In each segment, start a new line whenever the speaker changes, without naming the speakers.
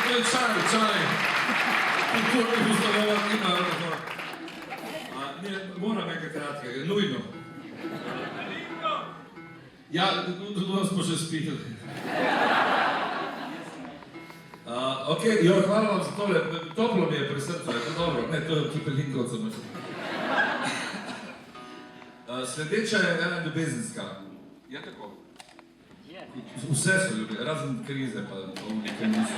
to je čaj. Kulturni ustanova ima to. Moram nekaj kratkega, nujno. Ja, to smo že spili. Hvala vam za tole, toplo mi je pri srcu, je to dobro? Ne, to je Kipelinkovca. Sledeča je ena ljubezenska. Je tako? Vse so ljubezne, razen krize pa ovnike niso.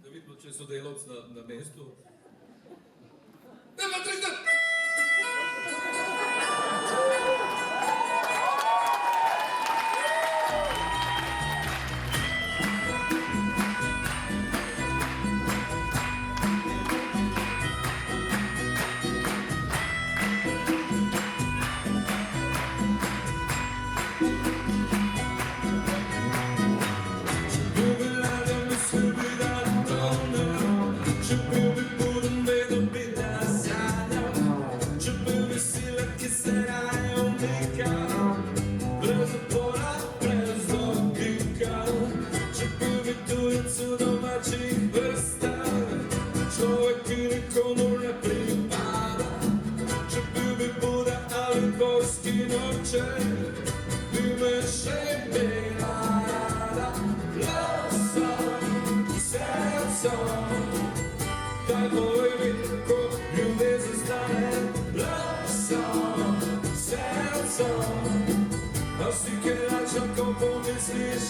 Da vidimo, če so delavci na mestu. Nema 300!
Pomisliš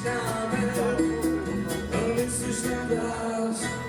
na me, ali misliš na glas.